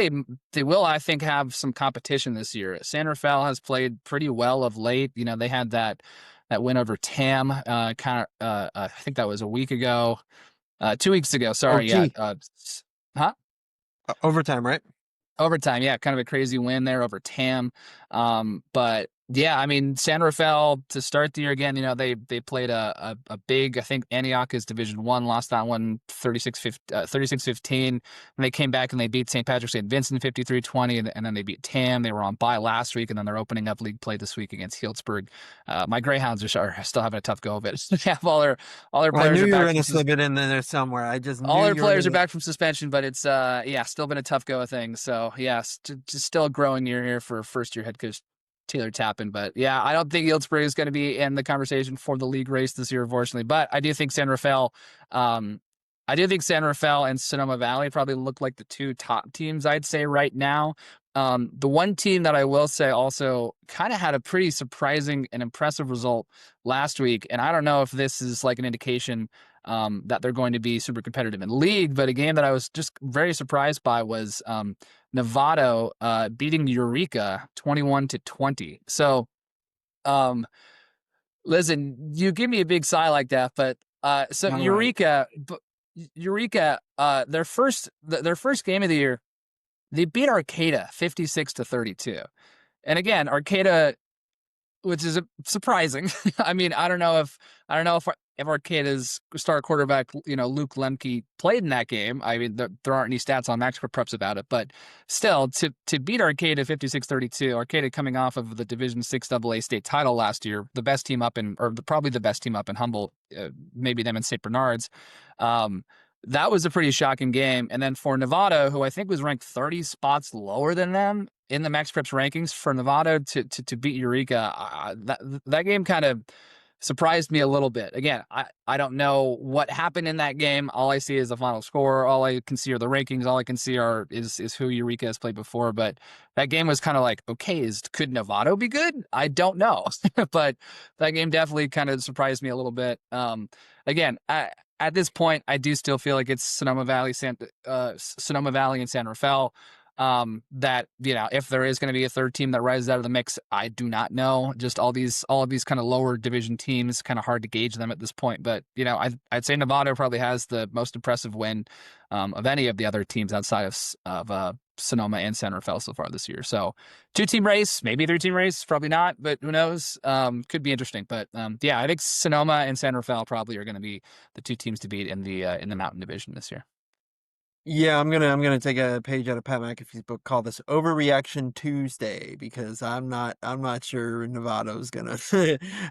they will, I think, have some competition this year. San Rafael has played pretty well of late. They had that win over TAM, I think that was a week ago, 2 weeks ago. Sorry, OT. yeah. Huh? Overtime, right? Overtime, yeah, kind of a crazy win there over TAM. But yeah, I mean, San Rafael to start the year again, they played a big, I think Antioch is Division 1, lost that one 36-15. And they came back and they beat St. Patrick St. Vincent 53-20, and then they beat TAM. They were on bye last week, and then they're opening up league play this week against Healdsburg. My Greyhounds are still having a tough go of it. They have all their players. I knew you were going to slip it in there somewhere. I just all knew their players are gonna... back from suspension, but it's still been a tough go of things. So yeah, just still a growing year here for first year head coach Taylor Tappan. But yeah, I don't think Healdsburg is going to be in the conversation for the league race this year, unfortunately. But I do think San Rafael and Sonoma Valley probably look like the 2 top teams, I'd say, right now. The one team that I will say also kind of had a pretty surprising and impressive result last week, and I don't know if this is like an indication that they're going to be super competitive in league, but a game that I was just very surprised by was Novato beating Eureka 21-20. So, listen, you give me a big sigh like that, but so All Eureka, their first game of the year, they beat Arcata 56-32. And again, Arcata, which is surprising. I mean, I don't know if Arcata's star quarterback, Luke Lemke, played in that game. I mean, there aren't any stats on PDPreps about it, but still, to beat Arcata 56-32, Arcata coming off of the Division 6 AA state title last year, probably the best team up in Humboldt, maybe them and St. Bernard's. That was a pretty shocking game. And then for Novato, who I think was ranked 30 spots lower than them in the MaxPreps rankings, for Novato to beat Eureka, that game kind of surprised me a little bit. Again, I don't know what happened in that game. All I see is the final score. All I can see are the rankings. All I can see is who Eureka has played before. But that game was kind of like, okay, could Novato be good? I don't know. But that game definitely kind of surprised me a little bit. Again, at this point, I do still feel like it's Sonoma Valley and San Rafael. That, if there is going to be a third team that rises out of the mix, I do not know. Just all of these kind of lower division teams, kind of hard to gauge them at this point. But I'd say Novato probably has the most impressive win of any of the other teams outside of Sonoma and San Rafael so far this year. So 2-team race, maybe 3-team race, probably not, but who knows? Could be interesting. But yeah, I think Sonoma and San Rafael probably are going to be the 2 teams to beat in the Mountain Division this year. Yeah, I'm gonna take a page out of Pat McAfee's book, call this Overreaction Tuesday, because I'm not sure Novato's gonna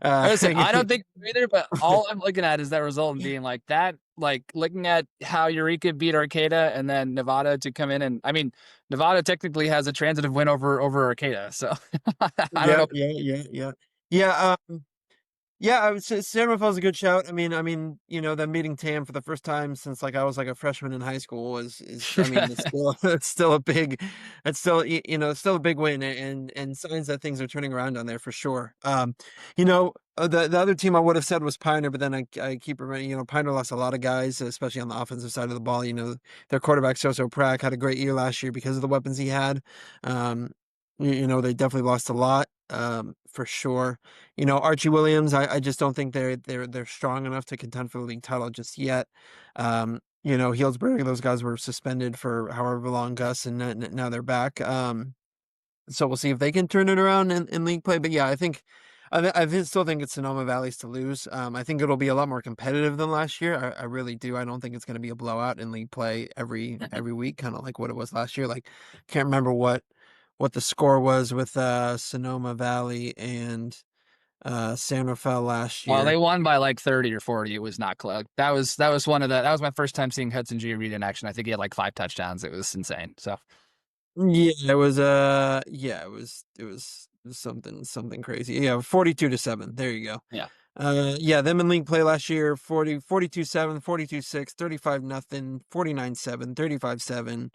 Listen, I don't think so either, but all I'm looking at is that result and being like that, like looking at how Eureka beat Arcata and then Novato to come in, and I mean, Novato technically has a transitive win over Arcata, so I don't know. Yeah. Yeah, I would say San Rafael's a good shout. Them beating Tam for the first time since like I was like a freshman in high school it's still it's still a big, it's still a big win and signs that things are turning around on there for sure. The other team I would have said was Pioneer, but then I keep remembering, Pioneer lost a lot of guys, especially on the offensive side of the ball. Their quarterback Soso Prack had a great year last year because of the weapons he had. Um, they definitely lost a lot, for sure. Archie Williams, I just don't think they're strong enough to contend for the league title just yet. Healdsburg, those guys were suspended for however long, Gus, and now they're back. So we'll see if they can turn it around in league play. But yeah, I still think it's Sonoma Valley's to lose. I think it'll be a lot more competitive than last year. I really do. I don't think it's going to be a blowout in league play every week, kind of like what it was last year. Like, can't remember what the score was with Sonoma Valley and San Rafael last Well, they year. won by like 30 or 40. It was not close. That was that was my first time seeing Hudson Giarita in action. I think he had like 5 touchdowns. It was insane. So Yeah, it was something crazy. Yeah, 42-7. There you go. yeah. Yeah, them in league play last year, 42-7, 42-6, 35-0, 49-7, 35-7.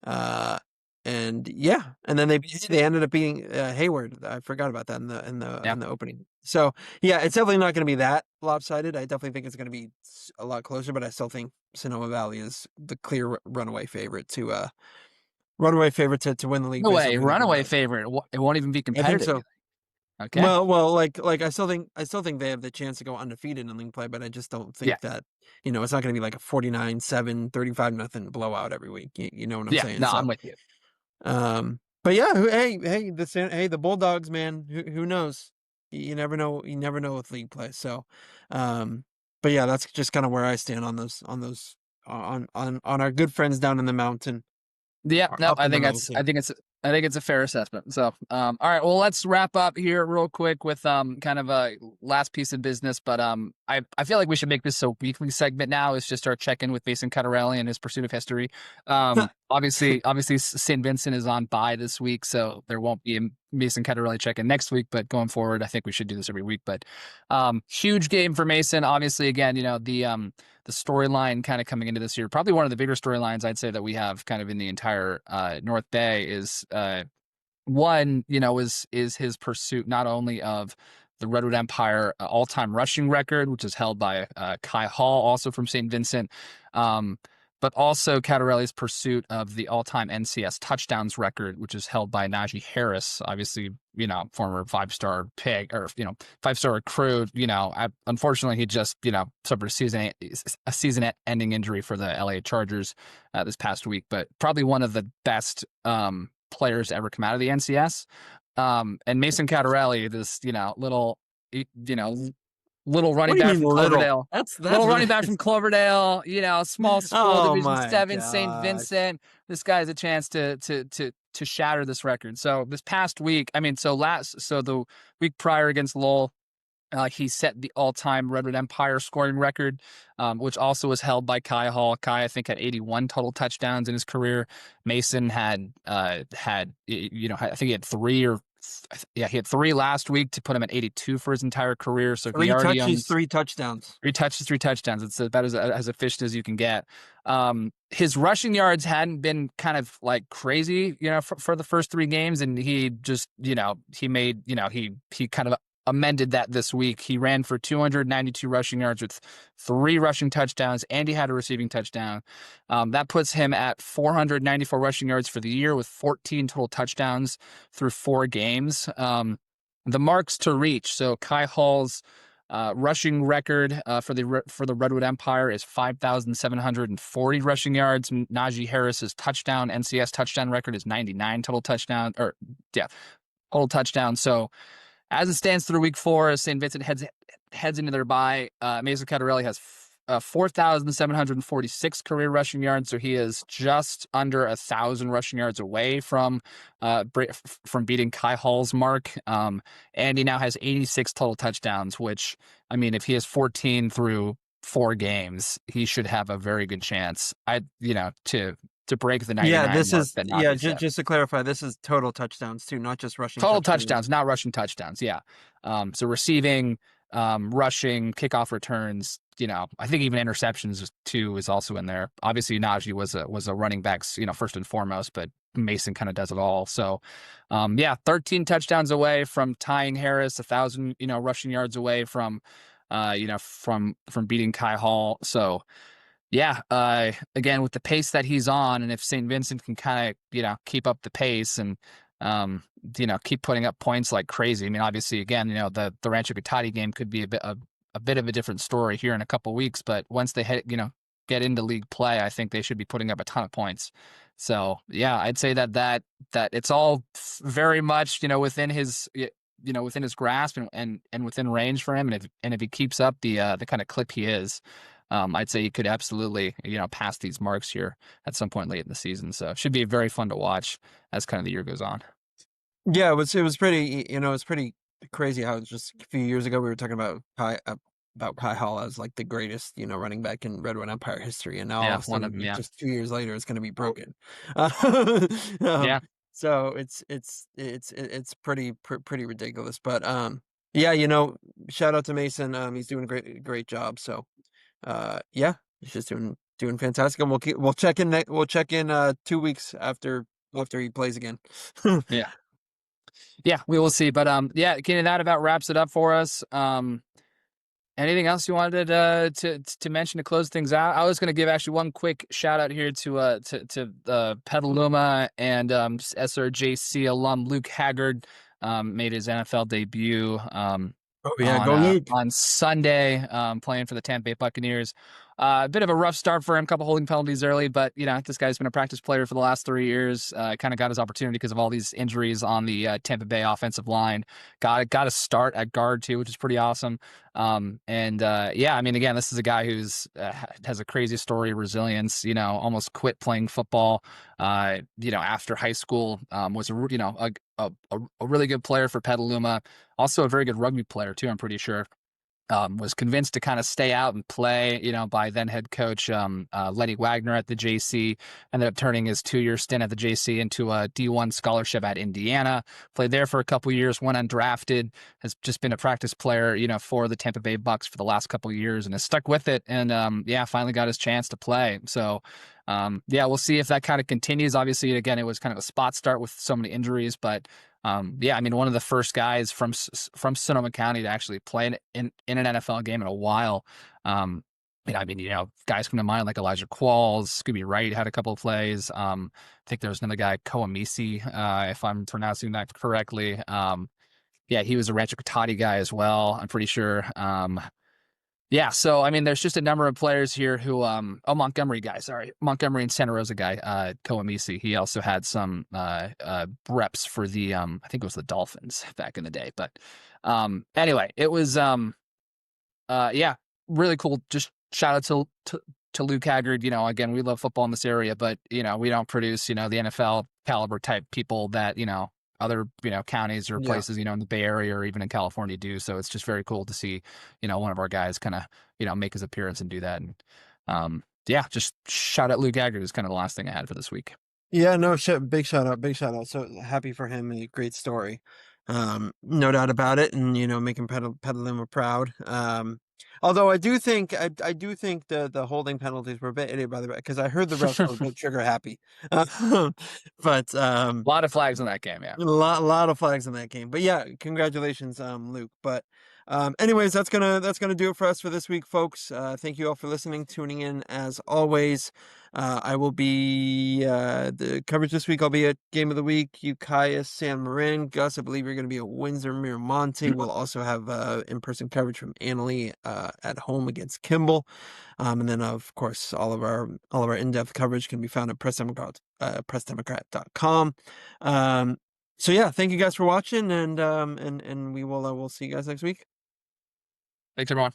Uh, and yeah, and then they ended up being Hayward. I forgot about that Yeah. in the opening. So yeah, it's definitely not going to be that lopsided. I definitely think it's going to be a lot closer, but I still think Sonoma Valley is the clear runaway favorite to win the league No based on way. who they can Runaway play. favorite. It won't even be I think competitive. so. Okay. Well, like I still think they have the chance to go undefeated in league play, but I just don't Yeah. think that it's not going to be like a 49-7, 35-0 blowout every week. You know what I'm Yeah. saying? No, So, I'm with you. but yeah, the Bulldogs, man, who knows? You never know. You never know with league play. So, um, but yeah, that's just kind of where I stand on our good friends down in the mountain, Yeah, or no, up in the mountain. I think it's a fair assessment. So, all right, well, let's wrap up here real quick with kind of a last piece of business. But I feel like we should make this a weekly segment now. Is just our check in with Mason Cutterelli and his pursuit of history. Obviously, St. Vincent is on bye this week, so there won't be a Mason Cutterelli check in next week. But going forward, I think we should do this every week. But huge game for Mason. Obviously, again, the storyline kind of coming into this year, probably one of the bigger storylines I'd say that we have kind of in the entire North Bay is one, is his pursuit not only of the Redwood Empire all-time rushing record, which is held by Kai Hall, also from St. Vincent, but also Cattarelli's pursuit of the all-time NCS touchdowns record, which is held by Najee Harris, obviously, former five-star pick or, five-star recruit. Unfortunately, he just, suffered a season-ending injury for the LA Chargers this past week, but probably one of the best players to ever come out of the NCS. And Mason Cattarelli, this, little What running do you back mean from little? Cloverdale. That's Little running back from Cloverdale, small school, oh Division my 7, St. gosh. Vincent. This guy has a chance to shatter this record. So this past week, so the week prior against Lowell, he set the all-time Redwood Empire scoring record, which also was held by Kai Hall. Kai, I think, had 81 total touchdowns in his career. Mason had I think he had he had 3 last week to put him at 82 for his entire career. So he Three already touches, owns 3 touchdowns. 3 touches, 3 touchdowns. It's about as efficient as you can get. His rushing yards hadn't been kind of like crazy, for the first 3 games, and he just, he made, he kind of amended that this week. He ran for 292 rushing yards with 3 rushing touchdowns, and he had a receiving touchdown. That puts him at 494 rushing yards for the year with 14 total touchdowns through 4 games. The marks to reach. So Kai Hall's rushing record for the Redwood Empire is 5,740 rushing yards. Najee Harris's NCS touchdown record is 99 total touchdowns. So as it stands through week 4, as St. Vincent heads into their bye, Mason Cattarelli has 4,746 career rushing yards, so he is just under 1,000 rushing yards away from beating Kai Hall's mark. And he now has 86 total touchdowns, which, if he has 14 through 4 games, he should have a very good chance. To break the 99 mark that Navi set. Just to clarify, this is total touchdowns too, not just rushing Total touchdowns. touchdowns, not rushing touchdowns. Yeah. So receiving, rushing, kickoff returns. I think even interceptions too is also in there. Obviously, Najee was a running backs, first and foremost, but Mason kind of does it all. So, 13 touchdowns away from tying Harris, 1,000, rushing yards away from, from beating Kai Hall. So, yeah, again, with the pace that he's on, and if St. Vincent can kind of, keep up the pace and, keep putting up points like crazy. I mean, obviously, again, the Rancho Cotati game could be a bit of a different story here in a couple weeks, but once they get into league play, I think they should be putting up a ton of points. So, yeah, I'd say that it's all very much, within his, within his grasp and within range for him. And if he keeps up the kind of clip he is, I'd say he could absolutely, pass these marks here at some point late in the season. So it should be very fun to watch as kind of the year goes on. Yeah, it was pretty, it's pretty crazy how just a few years ago we were talking about Kai Hall as like the greatest, running back in Redwood Empire history, and now all Yeah, of a one of sudden, them. Yeah, just 2 years later, it's going to be broken. yeah, So it's pretty ridiculous, but yeah, shout out to Mason. He's doing a great job. So yeah, he's just doing fantastic, and we'll check in 2 weeks after he plays again. yeah, yeah. We will see, but yeah, Keenan, that about wraps it up for us. Anything else you wanted to mention to close things out? I was going to give actually one quick shout out here to Petaluma and SRJC alum Luke Haggard. Made his NFL debut Oh yeah, go Luke. on Sunday, playing for the Tampa Bay Buccaneers. A bit of a rough start for him, couple holding penalties early, but this guy's been a practice player for the last 3 years. Kind of got his opportunity because of all these injuries on the Tampa Bay offensive line. Got a start at guard too, which is pretty awesome. Yeah, I mean, again, this is a guy who's has a crazy story of resilience. Almost quit playing football. After high school, was a really good player for Petaluma. Also a very good rugby player too, I'm pretty sure. Was convinced to kind of stay out and play, by then head coach Lenny Wagner at the JC. Ended up turning his 2-year stint at the JC into a D1 scholarship at Indiana. Played there for a couple years, went undrafted. Has just been a practice player, for the Tampa Bay Bucks for the last couple of years, and has stuck with it. And finally got his chance to play. So. We'll see if that kind of continues. Obviously, again, it was kind of a spot start with so many injuries, but I mean, one of the first guys from Sonoma County to actually play in an NFL game in a while. Guys come to mind like Elijah Qualls, Scooby Wright had a couple of plays. I think there was another guy, Koamisi, if I'm pronouncing that correctly. He was a Rancho Cotati guy as well, I'm pretty sure. So I mean, there's just a number of players here who, Montgomery and Santa Rosa guy, Koamisi. He also had some reps for the, I think it was the Dolphins back in the day. But anyway, it was really cool. Just shout out to Luke Haggard. Again, we love football in this area, but we don't produce the NFL caliber type people that other counties or places in the Bay Area or even in California do. So it's just very cool to see one of our guys kind of make his appearance and do that. And just shout out Luke Haggard is kind of the last thing I had for this week. Yeah, no, big shout out. So happy for him. A great story. No doubt about it. And, making Petaluma proud. Although I do think the holding penalties were a bit idiot, by the way, because I heard the refs were a bit trigger happy. But a lot of flags in that game. Yeah. A lot of flags in that game. But yeah, congratulations, Luke. But anyways, that's gonna do it for us for this week, folks. Thank you all for listening, tuning in as always. I will be the coverage this week. I'll be at Game of the Week, Ukiah, San Marin. Gus, I believe you're going to be at Windsor Miramonte. We'll also have in-person coverage from Annalee at home against Kimball, and then of course all of our in-depth coverage can be found at pressdemocrat.com. So yeah, thank you guys for watching, and we'll see you guys next week. Thanks everyone.